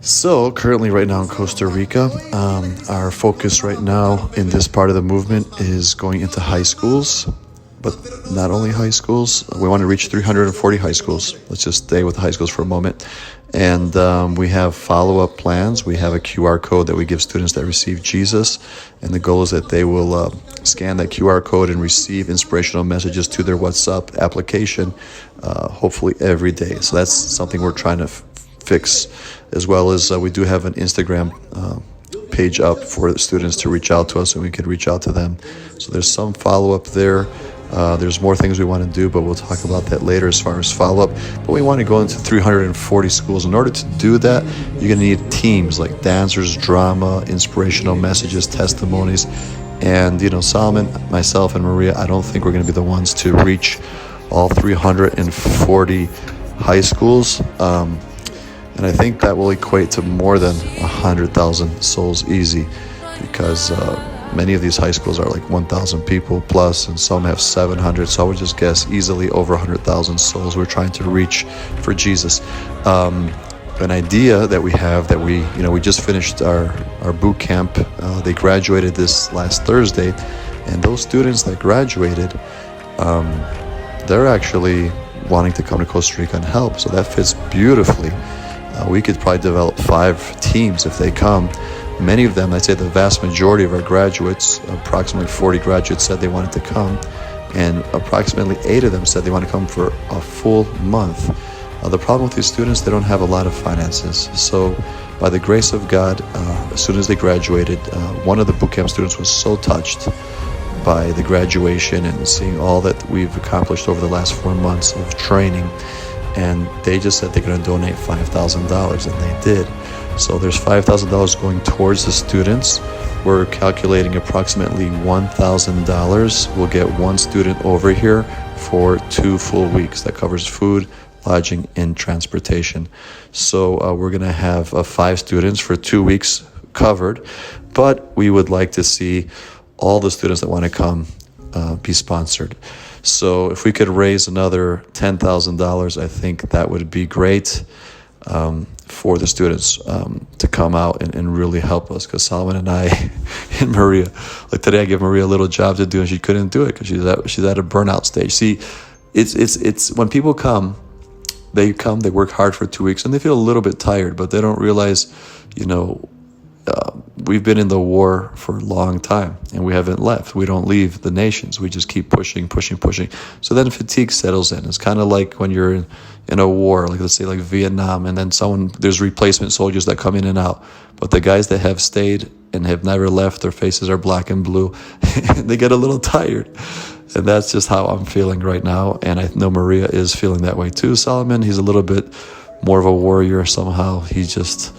So, currently, right now in Costa Rica, our focus right now in this part of the movement is going into high schools, but not only high schools. We want to reach 340 high schools. Let's just stay with the high schools for a moment. And we have follow-up plans. We have a QR code that we give students that receive Jesus. And the goal is that they will scan that QR code and receive inspirational messages to their WhatsApp application, hopefully every day. So that's something we're trying to fix, as well as we do have an Instagram page up for the students to reach out to us, and we can reach out to them. So there's some follow-up there. There's more things we want to do, but we'll talk about that later as far as follow-up. But we want to go into 340 schools. In order to do that, you're going to need teams like dancers, drama, inspirational messages, testimonies. And, Solomon, myself, and Maria, I don't think we're going to be the ones to reach all 340 high schools. And I think that will equate to more than 100,000 souls easy, because many of these high schools are like 1,000 people plus, and some have 700. So I would just guess easily over 100,000 souls we're trying to reach for Jesus. An idea that we have that we just finished our boot camp. They graduated this last Thursday, and those students that graduated, they're actually wanting to come to Costa Rica and help. So that fits beautifully. We could probably develop 5 teams if they come. Many of them, I'd say the vast majority of our graduates, approximately 40 graduates, said they wanted to come, and approximately 8 of them said they want to come for a full month. The problem with these students, they don't have a lot of finances. So by the grace of God, as soon as they graduated, one of the boot camp students was so touched by the graduation and seeing all that we've accomplished over the last 4 months of training. And they just said they're going to donate $5,000, and they did. So there's $5,000 going towards the students. We're calculating approximately $1,000. We'll get one student over here for 2 full weeks. That covers food, lodging, and transportation. So we're going to have 5 students for 2 weeks covered. But we would like to see all the students that want to come be sponsored. So if we could raise another $10,000, I think that would be great for the students to come out and really help us. Because Solomon and I and Maria, like today I gave Maria a little job to do, and she couldn't do it because she's at a burnout stage. See, it's when people come, they work hard for 2 weeks, and they feel a little bit tired, but they don't realize, we've been in the war for a long time, and we haven't left. We don't leave the nations. We just keep pushing. So then fatigue settles in. It's kind of like when you're in a war, like let's say like Vietnam, and then there's replacement soldiers that come in and out. But the guys that have stayed and have never left, their faces are black and blue. They get a little tired. And that's just how I'm feeling right now. And I know Maria is feeling that way too. Solomon, he's a little bit more of a warrior somehow. He just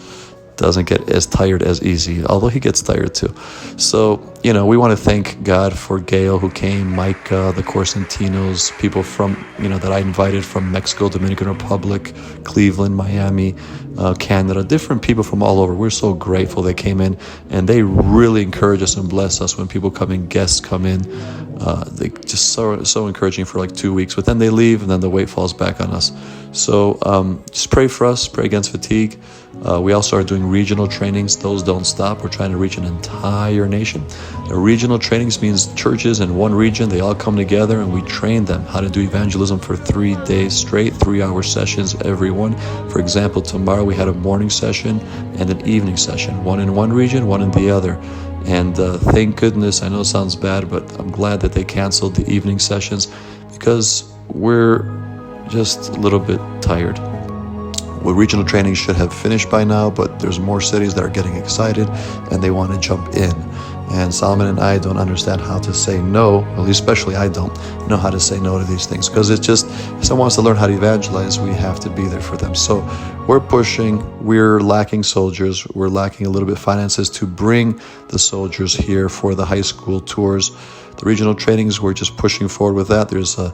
doesn't get as tired as easy, although he gets tired too. So, we want to thank God for Gail, who came, Micah, the Corsentinos, people from, that I invited from Mexico, Dominican Republic, Cleveland, Miami, Canada, different people from all over. We're so grateful they came in, and they really encourage us and bless us when people come in, guests come in. They just so encouraging for like 2 weeks, but then they leave, and then the weight falls back on us. So just pray for us, pray against fatigue. We also are doing regional trainings. Those don't stop. We're trying to reach an entire nation. The regional trainings means churches in one region, they all come together, and we train them how to do evangelism for 3 days straight, 3-hour sessions every one. For example, tomorrow we had a morning session and an evening session, one in one region, one in the other. And thank goodness, I know it sounds bad, but I'm glad that they canceled the evening sessions, because we're just a little bit tired. Well, regional training should have finished by now, but there's more cities that are getting excited and they want to jump in. And Solomon and I don't understand how to say no, at least especially I don't know how to say no to these things, because it's just, if someone wants to learn how to evangelize, we have to be there for them. So we're pushing, we're lacking soldiers, we're lacking a little bit of finances to bring the soldiers here for the high school tours. The regional trainings, we're just pushing forward with that. There's a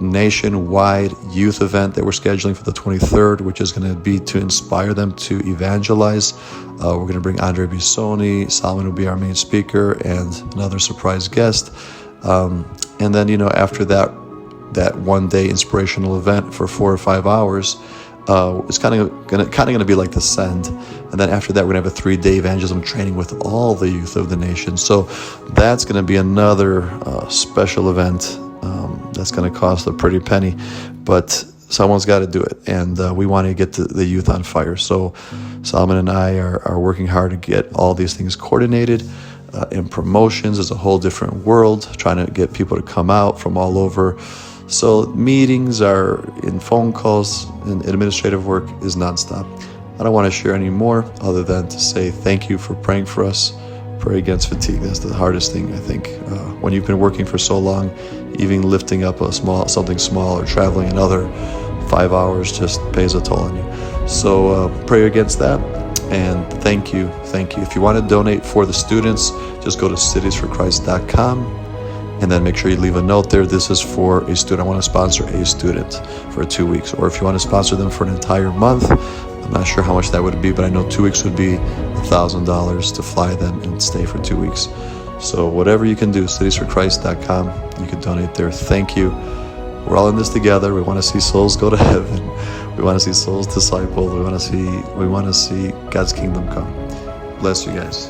nationwide youth event that we're scheduling for the 23rd, which is going to be to inspire them to evangelize. We're going to bring Andre Bisoni. Solomon will be our main speaker, and another surprise guest. And then, after that one day inspirational event for 4 or 5 hours, It's kind of gonna be like the Send, and then after that we're gonna have a 3-day evangelism training with all the youth of the nation. So that's gonna be another special event. That's gonna cost a pretty penny, but someone's got to do it, and we want to get the youth on fire. So Solomon and I are working hard to get all these things coordinated. In promotions is a whole different world, trying to get people to come out from all over. So meetings are in phone calls, and administrative work is nonstop. I don't want to share any more other than to say thank you for praying for us. Pray against fatigue. That's the hardest thing, I think. When you've been working for so long, even lifting up something small or traveling another 5 hours just pays a toll on you. So pray against that, and thank you. If you want to donate for the students, just go to citiesforchrist.com, and then make sure you leave a note there. This is for a student. I want to sponsor a student for 2 weeks, or if you want to sponsor them for an entire month, I'm not sure how much that would be, but I know 2 weeks would be $1,000 to fly them and stay for 2 weeks. So whatever you can do, citiesforchrist.com, you can donate there. Thank you. We're all in this together. We want to see souls go to heaven. We want to see souls discipled. We want to see God's kingdom come. Bless you guys.